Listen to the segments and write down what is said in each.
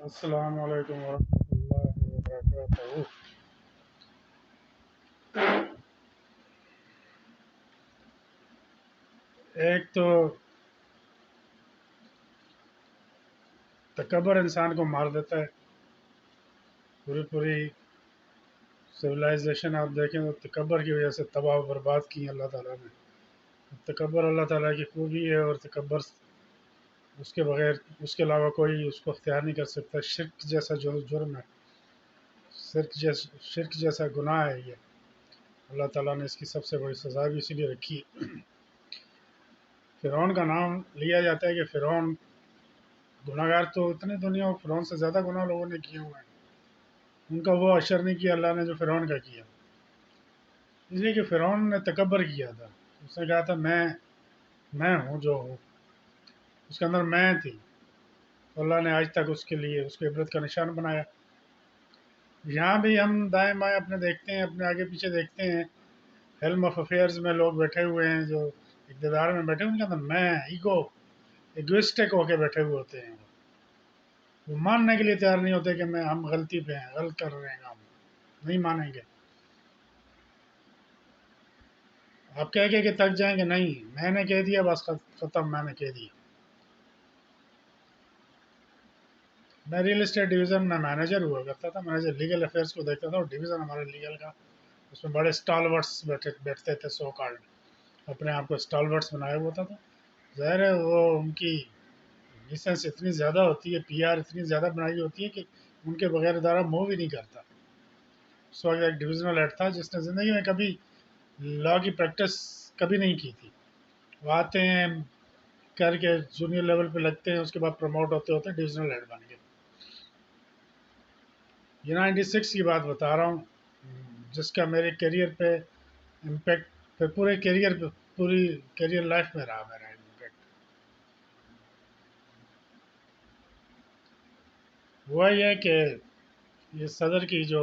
السلام علیکم ورحمۃ اللہ وبرکاتہ۔ ایک تو تکبر انسان کو مار دیتا ہے۔ پوری سویلائزیشن آپ دیکھیں تو تکبر کی وجہ سے تباہ و برباد کی اللہ تعالیٰ نے۔ تکبر اللہ تعالیٰ کی خوبی ہے، اور تکبر اس کے بغیر اس کے علاوہ کوئی اس کو اختیار نہیں کر سکتا۔ شرک جیسا جو جرم ہے، شرک جیسا گناہ ہے یہ، اللہ تعالیٰ نے اس کی سب سے بڑی سزا بھی اسی لیے رکھی ہے۔ فرعون کا نام لیا جاتا ہے کہ فرعون گناہ گار تو اتنے دنیا میں فرعون سے زیادہ گناہ لوگوں نے کیے ہوئے ہیں، ان کا وہ اشر نہیں کیا اللہ نے جو فرعون کا کیا، اس لیے کہ فرعون نے تکبر کیا تھا۔ اس نے کہا تھا میں ہوں جو ہوں، اس کے اندر میں تھی، تو اللہ نے آج تک اس کے لیے اس کو عبرت کا نشان بنایا۔ یہاں بھی ہم دائیں بائیں اپنے دیکھتے ہیں، اپنے آگے پیچھے دیکھتے ہیں، ہیلم آف افیئرز میں لوگ بیٹھے ہوئے ہیں جو اقتدار میں بیٹھے ہیں، ان کے اندر میں ایگو ایگوسٹک ہو کے بیٹھے ہوئے ہوتے ہیں۔ وہ ماننے کے لیے تیار نہیں ہوتے کہ ہم غلطی پہ ہیں، غلط کر رہے ہیں، ہم نہیں مانیں گے۔ آپ کہہ کے کہ تک جائیں گے، نہیں میں نے کہہ دیا بس ختم، میں نے کہہ دیا۔ میں ریئل اسٹیٹ ڈویژن میں مینیجر ہوا کرتا تھا، مینیجر لیگل افیئرس کو دیکھتا تھا، اور ڈویژن ہمارے لیگل کا، اس میں بڑے اسٹالورٹس بیٹھتے تھے، سو کارڈ اپنے آپ کو اسٹالورٹس بنایا ہوا تھا۔ تو ظاہر ہے وہ ان کی لائسنس اتنی زیادہ ہوتی ہے، پی آر اتنی زیادہ بنائی ہوتی ہے کہ ان کے بغیر ادارہ موو بھی نہیں کرتا۔ اس وقت ایک ڈویژنل ہیڈ تھا جس نے زندگی میں کبھی لا کی پریکٹس کبھی نہیں کی تھی، وہ آتے ہیں کر کے جونیئر لیول پہ لگتے ہیں، اس کے بعد پروموٹ ہوتے ہوتے ڈویژنل ہیڈ بن گئے۔ یہ 96 کی بات بتا رہا ہوں، جس کا میرے کیریئر پہ امپیکٹ پورے کیریئر پہ، پوری کیریئر لائف میں رہا میرا امپیکٹ۔ ہوا یہ ہے کہ یہ صدر کی جو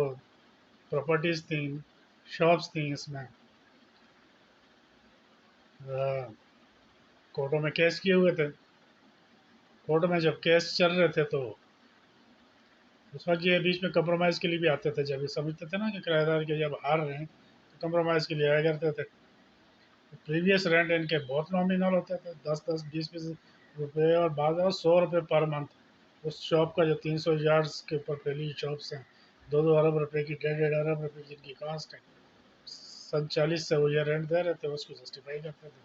پراپرٹیز تھیں، شاپس تھیں، اس میں کورٹوں میں کیس کیے ہوئے تھے۔ کورٹ میں جب کیس چل رہے تھے تو اس وقت یہ بیچ میں کمپرومائز کے لیے بھی آتے تھے، جب یہ سمجھتے تھے نا کہ کرایہ دار کے جب ہار رہے ہیں تو کمپرومائز کے لیے آیا کرتے تھے۔ پریویس رینٹ ان کے بہت نامینل ہوتے تھے، 10-10 20-20 روپے، اور بعض 100 روپے پر منتھ۔ اس شاپ کا جو 300 یارڈس کے اوپر پہلی شاپس ہیں، 2-2 ارب روپے کی، 1.5 ارب روپے کی جن کی کاسٹ ہے، 47 سے وہ یہ رینٹ دے رہے تھے، اس کو جسٹیفائی کرتے تھے۔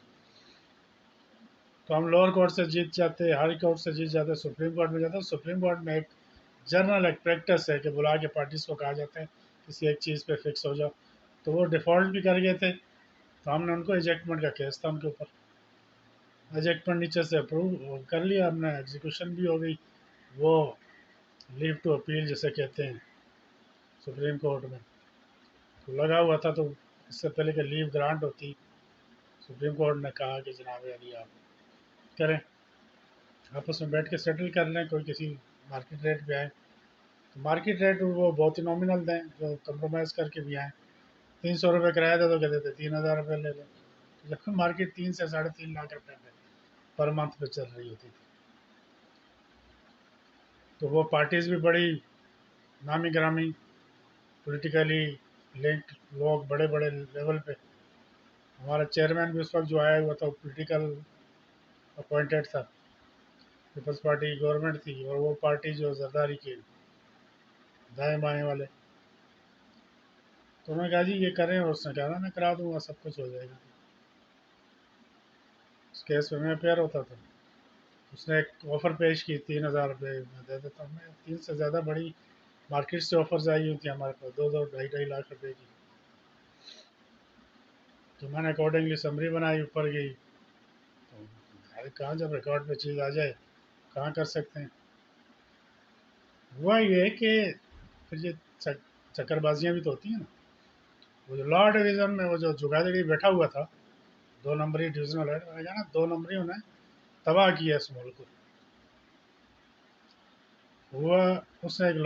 تو ہم لوور کورٹ سے جیت جاتے، ہائی کورٹ سے جیت جاتے، سپریم کورٹ میں جاتے۔ سپریم کورٹ میں ایک جنرل ایک پریکٹس ہے کہ بلا کے پارٹیز کو کہا جاتا ہے کسی ایک چیز پہ فکس ہو جاؤ، تو وہ ڈیفالٹ بھی کر گئے تھے، تو ہم نے ان کو ایجیکٹمنٹ کا کیس تھا ان کے اوپر، ایجیکٹمنٹ نیچے سے اپروو کر لیا ہم نے، ایگزیکیوشن بھی ہو گئی، وہ لیو ٹو اپیل جسے کہتے ہیں سپریم کورٹ میں، تو لگا ہوا تھا۔ تو اس سے پہلے کہ لیو گرانٹ ہوتی، سپریم کورٹ نے کہا کہ جناب علی آپ کریں، آپس میں بیٹھ کے سیٹل کر لیں، کوئی کسی مارکیٹ ریٹ پہ آئے، تو مارکیٹ ریٹ وہ بہت ہی نامنل دیں، جو کمپرومائز کر کے بھی آئیں۔ 300 روپے کرایہ دے تو کہتے تھے 3000 روپے لے لیں، جب مارکیٹ 3 سے 3.5 لاکھ روپے پہ پر منتھ پہ چل رہی ہوتی تھی، تو وہ پارٹیز بھی بڑی نامی گرامی، پولیٹیکلی لنکڈ لوگ، بڑے بڑے لیول پہ۔ ہمارا چیئرمین بھی اس وقت جو آیا ہوا تھا وہ پولیٹیکل اپوائنٹیڈ تھا، پیپلز پارٹی کی گورنمنٹ تھی، اور وہ پارٹی جو زرداری کی دائیں بائیں والے، تو انہوں نے کہا جی یہ کریں، اور اس نے کہا میں کرا دوں گا، سب کچھ ہو جائے گا۔ اس کیس میں اپیئر ہوتا تھا، اس نے ایک آفر پیش کی 3000 روپے میں دے دیتا ہوں۔ میں 3 سے زیادہ بڑی مارکیٹ سے آفرز آئی ہوئی تھی ہمارے پاس، 2-2 ڈھائی لاکھ روپے کی، تو میں نے اکارڈنگلی سمری بنائی، اوپر گئی، تو کہاں جب ریکارڈ پہ چیز آ جائے کہاں کر سکتے ہیں۔ ہوا یہ کہ پھر یہ چکر بازیاں بھی تو ہوتی ہیں نا، وہ جو لا ڈویژن میں وہ جو جگادڑی بیٹھا ہوا تھا، 2 نمبری ڈویژنل ہیڈ، میں نے کہا نا 2 نمبریوں نے تباہ کیا اس ملک کو۔ ہوا اس نے ایک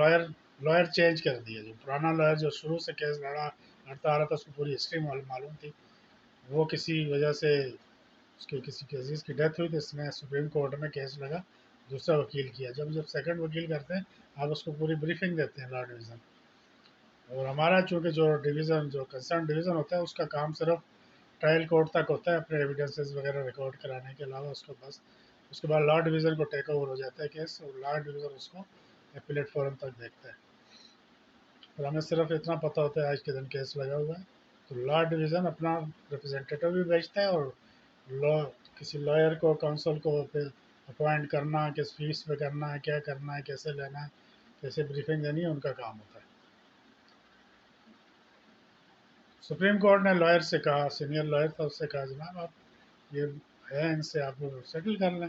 لائر چینج کر دیا، جو پرانا لائر جو شروع سے کیس لڑتا آ رہا تھا، اس کو پوری ہسٹری معلوم تھی، وہ کسی وجہ سے اس کے کسی عزیز کی ڈیتھ ہوئی، تو اس میں سپریم کورٹ میں کیس لگا دوسرا وکیل کیا. جب سیکنڈ وکیل کرتے ہیں آپ اس کو پوری بریفنگ دیتے ہیں لا ڈویژن. اور ہمارا چونکہ جو ڈویژن جو کنسرن ڈویژن ہوتا ہے اس کا کام صرف ٹرائل کورٹ تک ہوتا ہے اپنے ایویڈنسز وغیرہ ریکارڈ کرانے کے علاوہ. اس کو بس اس کے بعد لا ڈویژن کو ٹیک اوور ہو جاتا ہے کیس, اور لا ڈویژن اس کو اپیلیٹ فورم تک دیکھتا ہے. اور ہمیں صرف اتنا پتہ ہوتا ہے آج کے دن کیس لگا ہوا ہے, تو لا ڈویژن اپنا ریپرزینٹیٹیو بھی بھیجتا ہے, اور لا کسی لائر کو کونسل کو اپوائنٹ کرنا, کس فیس پہ کرنا ہے, کیا کرنا ہے, کیسے لینا ہے, کیسے بریفنگ دینی ہے, ان کا کام ہوتا ہے. سپریم کورٹ نے لائر سے کہا, سینئر لائر تھا, اس سے کہا جناب آپ یہ ہے ان سے آپ سیٹل کر لیں.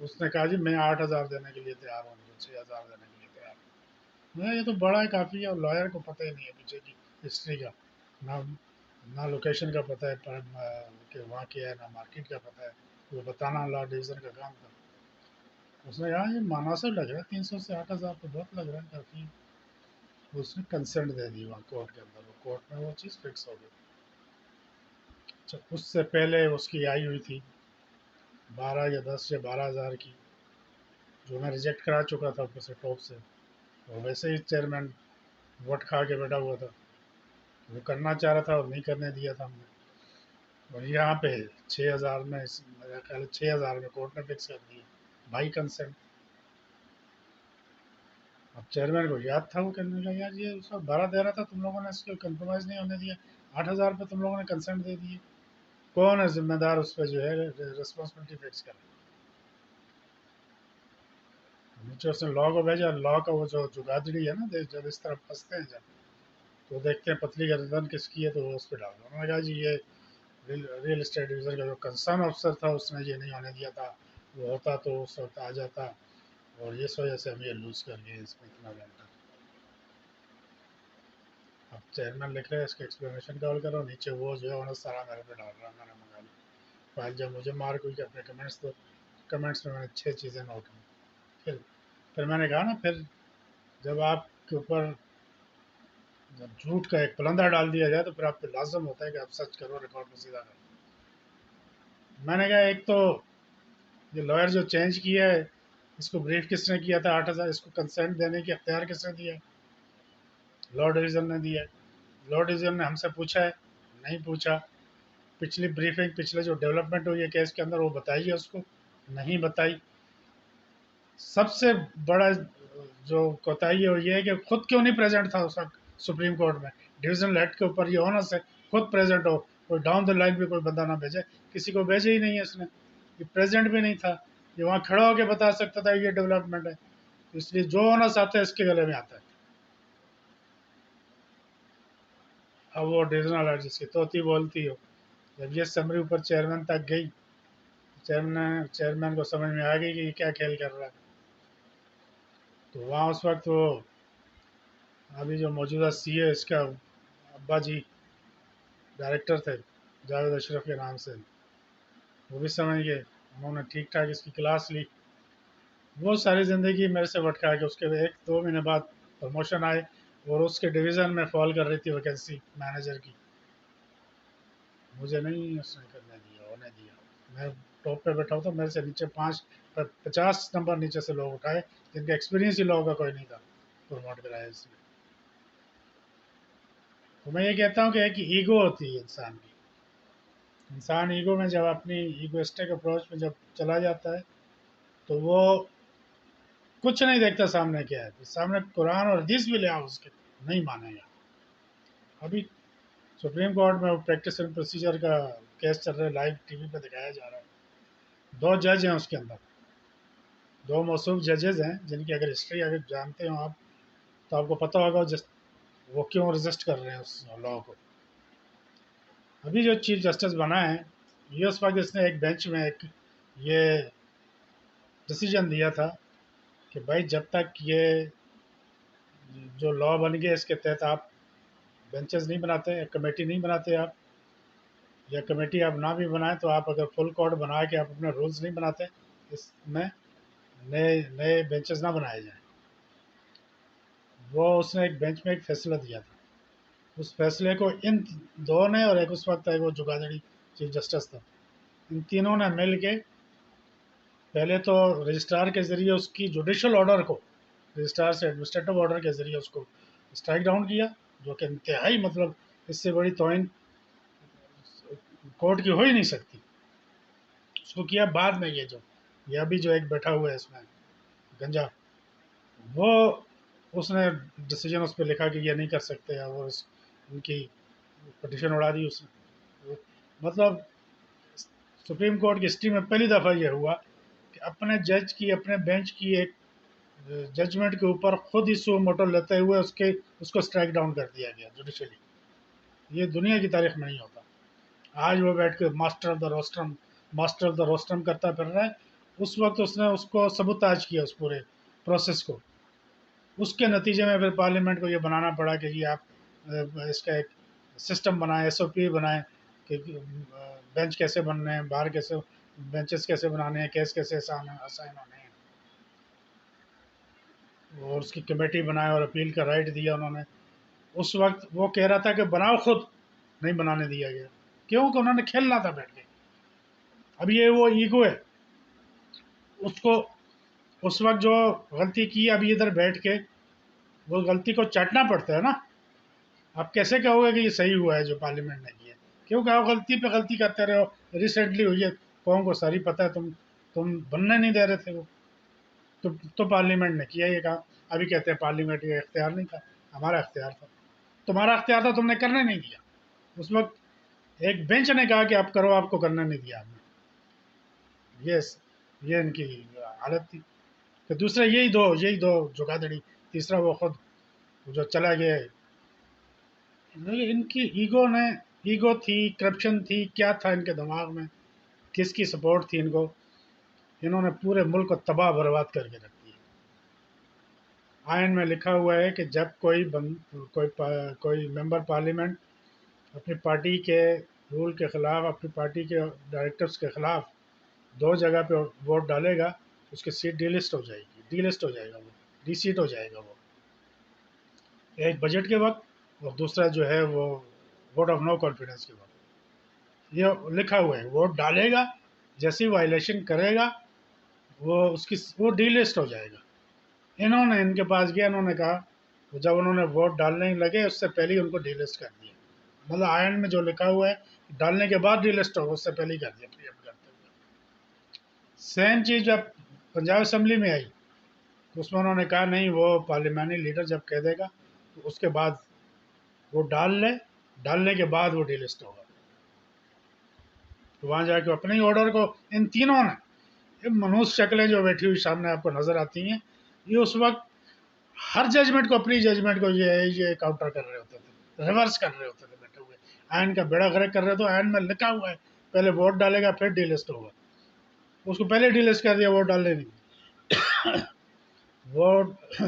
اس نے کہا جی میں 8,000 دینے کے لیے تیار ہوں, 6,000 دینے کے لیے تیار ہوں. یہ تو بڑا ہے کافی ہے, اور لائر کو پتہ ہی نہیں ہے پیچھے کی ہسٹری کا, نہ نہ لوکیشن کا پتہ ہے کہ وہاں کیا ہے, نہ مارکیٹ کا پتہ ہے. وہ بتانا لا ڈویژن کا کام تھا. اس نے کہا یہ مناسب لگ رہا ہے, 300 سے 8,000 تو بہت لگ رہا ہے کافی. اس نے کنسنٹ دے دی وہاں کورٹ کے اندر, وہ کورٹ میں وہ چیز فکس ہو گئی. اچھا, اس سے پہلے اس کی آئی ہوئی تھی 12 یا 10 یا 12 ہزار کی, جو میں ریجیکٹ کرا چکا تھا اوپر سے ٹاپ سے. اور ویسے ہی چیئرمین ووٹ کھا کے بیٹھا ہوا تھا, وہ کرنا چاہ رہا تھا اور نہیں کرنے دیا تھا ہم نے. اور یہاں پہ 6,000 میں, میرا خیال ہے 6,000 میں کورٹ نے فکس کر دیا بائی کنسنٹ. اب چیئرمین کو یاد تھا, وہ کرنے کا یار یہ اس وقت 12 دے رہا تھا, تم لوگوں نے اس کو کمپرومائز نہیں ہونے دیا, 8,000 پہ تم لوگوں نے کنسنٹ دے دیے. کون ہے ذمہ دار اس پہ جو ہے ریسپانسبلٹی فکس کرے. نیچے اس نے لا کو بھیجا, لا کا وہ جو جگادڑی ہے نا, جب اس طرف پھنستے ہیں جب تو دیکھتے ہیں پتلی گردن کس کی ہے, تو وہ اس پہ ڈال دو. انہوں نے کہا جی یہ ریئل اسٹیٹ ڈویژن کا جو کنسرن افسر تھا اس نے یہ نہیں ہونے دیا تھا, وہ ہوتا تو اس وقت آ جاتا, اور اس وجہ سے ہم یہ لوز کر گئے اس میں اتنا گھنٹہ. اب چیئرمین لکھ رہے ہیں اس کی ایکسپلینیشن کال کرو, نیچے وہ جو ہے انہیں سارا میرے پہ ڈال رہا ہے, میں نے منگا لی فائل. جب مجھے مارک ہوئی کہ اپنے کمنٹس دو, کمنٹس میں نے 6 چیزیں نوٹ کی. پھر میں نے کہا نا, پھر جب آپ کے اوپر جب جھوٹ کا ایک پلندہ ڈال دیا جائے تو پھر آپ پہ لازم ہوتا ہے کہ آپ سچ کرو, ریکارڈ کو سیدھا کرو. میں نے کہا ایک تو یہ لائر جو چینج کیا ہے اس کو بریف کس نے کیا تھا 8,000, اس کو کنسنٹ دینے کی اختیار کس نے دیا ہے؟ لا ڈویژن نے دیا ہے. لا ڈویژن نے ہم سے پوچھا ہے؟ نہیں پوچھا. پچھلی بریفنگ, پچھلے جو ڈیولپمنٹ ہوئی ہے کیس کے اندر, وہ بتائی ہے اس کو؟ نہیں بتائی. سب سے بڑا جو کوتاہی ہے وہ یہ ہے کہ خود کیوں نہیں پریزنٹ تھا اس وقت سپریم کورٹ میں. ڈویژن لیٹ کے اوپر یہ ہونا سے خود پریزنٹ ہو, کوئی ڈاؤن دا لائن بھی کوئی بندہ نہ بھیجے. کسی کو بھیجے ہی نہیں ہے اس نے, یہ پریزنٹ بھی نہیں تھا, یہ وہاں کھڑا ہو کے بتا سکتا تھا یہ ڈیولپمنٹ ہے. اس لیے جو ہونا آتا ہے اس کے گلے میں آتا ہے. اب وہ ڈویژنل جس کی توتی بولتی ہو, جب یہ سمری اوپر چیئرمین تک گئی, چیئرمین کو سمجھ میں آ گئی کہ یہ کیا کھیل کر رہا ہے. تو وہاں اس وقت وہ ابھی جو موجودہ سی ہے اس کا ابا جی ڈائریکٹر تھے جاوید اشرف کے نام سے, وہ بھی سمجھ گئے. انہوں نے ٹھیک ٹھاک اس کی کلاس لی. وہ ساری زندگی میرے سے بھٹکا کے اس کے 1-2 مہینے بعد پروموشن آئے, اور اس کے ڈویژن میں فال کر رہی تھی ویکینسی مینیجر کی. مجھے نہیں اس نے کرنے دیا, ہونے دیا. میں ٹاپ پہ بیٹھا ہوں, تو میرے سے نیچے 50 نمبر نیچے سے لوگ اٹھائے جن کا ایکسپیرینس ہی لوگوں کا کوئی نہیں تھا, پروموٹ کرایا اس میں. تو میں یہ کہتا ہوں کہ ایک ایگو ہوتی ہے انسان کی. انسان ایگو میں جب اپنی ایگوسٹک اپروچ میں جب چلا جاتا ہے تو وہ کچھ نہیں دیکھتا سامنے کیا ہے. سامنے قرآن اور حدیث بھی لے آؤ اس کے, نہیں مانے گا. ابھی سپریم کورٹ میں پریکٹس اینڈ پروسیجر کا کیس چل رہا ہے, لائیو ٹی وی پہ دکھایا جا رہا ہے. 2 جج ہیں اس کے اندر, 2 موصوف ججز ہیں جن کی اگر ہسٹری اگر جانتے ہوں آپ تو آپ کو پتہ ہوگا وہ کیوں رجسٹ کر رہے ہیں اس لا کو. ابھی جو چیف جسٹس بنا ہے, یہ اس وقت اس نے ایک بینچ میں ایک یہ ڈیسیجن دیا تھا کہ بھائی جب تک یہ جو لا بن گیا اس کے تحت آپ بینچز نہیں بناتے, کمیٹی نہیں بناتے آپ, یا کمیٹی آپ نہ بھی بنائیں تو آپ اگر فل کورٹ بنا کے آپ اپنے رولز نہیں بناتے, اس میں نئے نئے بینچز نہ بنائے جائیں. وہ اس نے ایک بینچ میں ایک فیصلہ دیا تھا. اس فیصلے کو ان دو نے, اور ایک اس وقت ہے وہ جگادڑی چیف جسٹس تھا, ان تینوں نے مل کے پہلے تو رجسٹرار کے ذریعے اس کی جوڈیشل آرڈر کو، رجسٹرار سے ایڈمنسٹریٹو آرڈر کے ذریعے اس کو اسٹرائک ڈاؤن کیا، جو کہ انتہائی مطلب اس سے بڑی توہین کورٹ کی ہو ہی نہیں سکتی، اس کو کیا۔ بعد میں یہ ابھی جو ایک بیٹھا ہوا ہے اس میں گنجا، وہ اس نے ڈیسیجن اس پہ لکھا کہ یہ نہیں کر سکتے، اور ان کی پٹیشن اڑا دی اس نے۔ مطلب سپریم کورٹ کی ہسٹری میں پہلی دفعہ یہ ہوا کہ اپنے جج کی، اپنے بینچ کی ایک ججمنٹ کے اوپر خود ہی سو موٹو لیتے ہوئے اس کو اسٹرائک ڈاؤن کر دیا گیا جوڈیشلی۔ یہ دنیا کی تاریخ میں نہیں ہوتا۔ آج وہ بیٹھ کے ماسٹر آف دا روسٹرم کرتا پھر رہا ہے، اس وقت اس نے اس کو سبوتاج کیا اس پورے پروسیس کو۔ اس کے نتیجے میں پھر پارلیمنٹ کو یہ بنانا پڑا کہ یہ آپ اس کا ایک سسٹم بنائیں، ایس او پی بنائیں کہ بینچ کیسے بننے ہیں، باہر کیسے بینچز کیسے بنانے ہیں، کیس کیسے اسائن ہونے ہیں، اور اس کی کمیٹی بنائے اور اپیل کا رائٹ دیا انہوں نے۔ اس وقت وہ کہہ رہا تھا کہ بناؤ، خود نہیں بنانے دیا گیا، کیونکہ انہوں نے کھیلنا تھا بیٹھ کے۔ اب یہ وہ ایگو ہے، اس کو اس وقت جو غلطی کی، ابھی ادھر بیٹھ کے وہ غلطی کو چاٹنا پڑتا ہے نا۔ آپ کیسے کہو گے کہ یہ صحیح ہوا ہے جو پارلیمنٹ نے کیا؟ کیونکہ آپ غلطی پہ غلطی کرتے رہے ہو۔ ریسنٹلی ہوئی ہے، قوم کو ساری پتہ ہے، تم بننے نہیں دے رہے تھے وہ، تو پارلیمنٹ نے کیا یہ کام۔ ابھی کہتے ہیں پارلیمنٹ کا اختیار نہیں تھا، ہمارا اختیار تھا۔ تمہارا اختیار تھا، تم نے کرنے نہیں دیا۔ اس وقت ایک بینچ نے کہا کہ آپ کرو، آپ کو کرنا نہیں دیا ہم نے۔ یہ ان کی حالت تھی کہ دوسرے یہی دو جھکا دڑی، تیسرا وہ خود جو چلا گیا ہے۔ ان کی ایگو تھی، کرپشن تھی، کیا تھا ان کے دماغ میں، کس کی سپورٹ تھی ان کو؟ انہوں نے پورے ملک کو تباہ برباد کر کے رکھ دیا۔ آئین میں لکھا ہوا ہے کہ جب کوئی ممبر پارلیمنٹ اپنی پارٹی کے رول کے خلاف، اپنی پارٹی کے ڈائریکٹرز کے خلاف دو جگہ پہ ووٹ ڈالے گا، اس کی سیٹ ڈی لسٹ ہو جائے گی، وہ ڈی سیٹ ہو جائے گا وہ، ایک بجٹ کے وقت، اور دوسرا جو ہے وہ ووٹ آف نو کانفیڈنس کے وقت۔ یہ لکھا ہوا ہے، ووٹ ڈالے گا، جیسی وائلیشن کرے گا وہ ڈی لسٹ ہو جائے گا۔ انہوں نے ان کے پاس گیا، انہوں نے کہا، جب انہوں نے ووٹ ڈالنے لگے اس سے پہلے ہی ان کو ڈی لسٹ کر دیا۔ مطلب آئین میں جو لکھا ہوا ہے ڈالنے کے بعد ڈی لسٹ ہوگا، اس سے پہلے ہی کر دیا پری ایمپٹ کرتے ہوئے۔ سیم چیز جب پنجاب اسمبلی میں آئی تو اس میں انہوں نے کہا نہیں، وہ پارلیمانی لیڈر جب کہہ دے گا تو اس کے بعد وہ ڈالنے کے بعد وہ ڈی لسٹ ہوگا۔ تو وہاں جا کے اپنے ہی آرڈر کو ان تینوں نے، یہ منحوس شکلیں جو بیٹھی ہوئی سامنے آپ کو نظر آتی ہیں، یہ اس وقت ہر ججمنٹ کو، اپنی ججمنٹ کو یہ کاؤنٹر کر رہے ہوتے تھے، ریورس کر رہے ہوتے تھے بیٹھے ہوئے، آئین کا بیڑا غرق کر رہے تو آئین میں لکھا ہوا ہے پہلے ووٹ ڈالے گا پھر ڈی لسٹ ہوگا، اس کو پہلے ڈی لسٹ کر دیا، ووٹ ڈالنے نہیں، ووٹ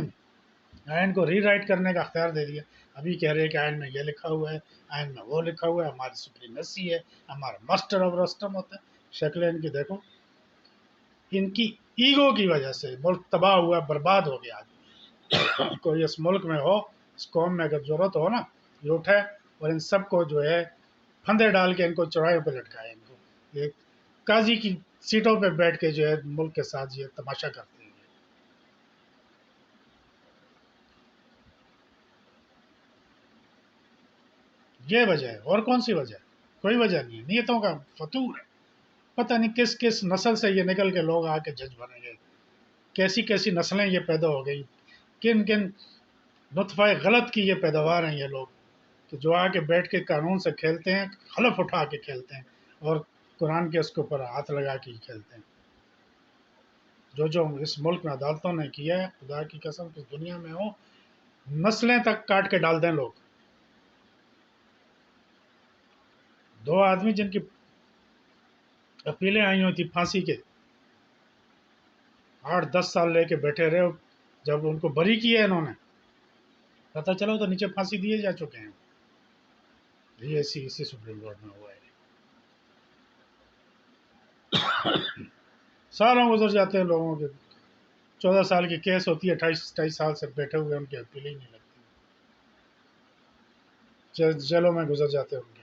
آئین کو ری رائٹ کرنے کا اختیار دے دیا۔ ابھی کہہ رہے ہیں کہ آئین میں یہ لکھا ہوا ہے، آئین میں وہ لکھا ہوا ہے، ہماری سپریمیسی ہے، ہمارا ماسٹر آف رسٹم ہوتا ہے۔ شکلیں ان کی دیکھو، ان کی ایگو کی وجہ سے ملک تباہ ہوا، برباد ہو گیا۔ کوئی اس ملک میں ہو، اس قوم میں اگر ضرورت ہو نا، یہ اٹھے اور ان سب کو جو ہے پھندے ڈال کے ان کو چوراہے پہ لٹکائے، ان کو ایک قاضی کی سیٹوں پہ بیٹھ کے جو ہے ملک کے ساتھ یہ تماشا کرتے ہیں۔ یہ وجہ ہے، اور کون سی وجہ ہے؟ کوئی وجہ نہیں ہے، نیتوں کا فتور ہے۔ پتہ نہیں کس کس نسل سے یہ نکل کے لوگ آ کے جج بنے گئے، کیسی کیسی نسلیں یہ پیدا ہو گئی، کن کن نطفہ غلط کی یہ پیداوار ہیں یہ لوگ، کہ جو آ کے بیٹھ کے قانون سے کھیلتے ہیں، حلف اٹھا کے کھیلتے ہیں، اور قرآن کے اس کے اوپر ہاتھ لگا کے ہی کھیلتے ہیں۔ جو اس ملک میں عدالتوں نے کیا ہے، خدا کی قسم اس دنیا میں ہو، نسلیں تک کاٹ کے ڈال دیں لوگ۔ دو آدمی جن کی اپیلیں آئی ہوئی تھی پھانسی کے، 8-10 سال لے کے بیٹھے رہے، جب ان کو بری کیا انہوں نے، پتہ چلا تو نیچے پھانسی دیے جا چکے ہیں۔ یہ اسی سپریم کورٹ میں ہوا ہے۔ سالوں گزر جاتے ہیں لوگوں کے، 14 سال کی کیس ہوتی ہے، 28-28 سال سے بیٹھے ہوئے، ان کی اپیل ہی نہیں لگتی، جیلوں میں گزر جاتے ہیں ان کے۔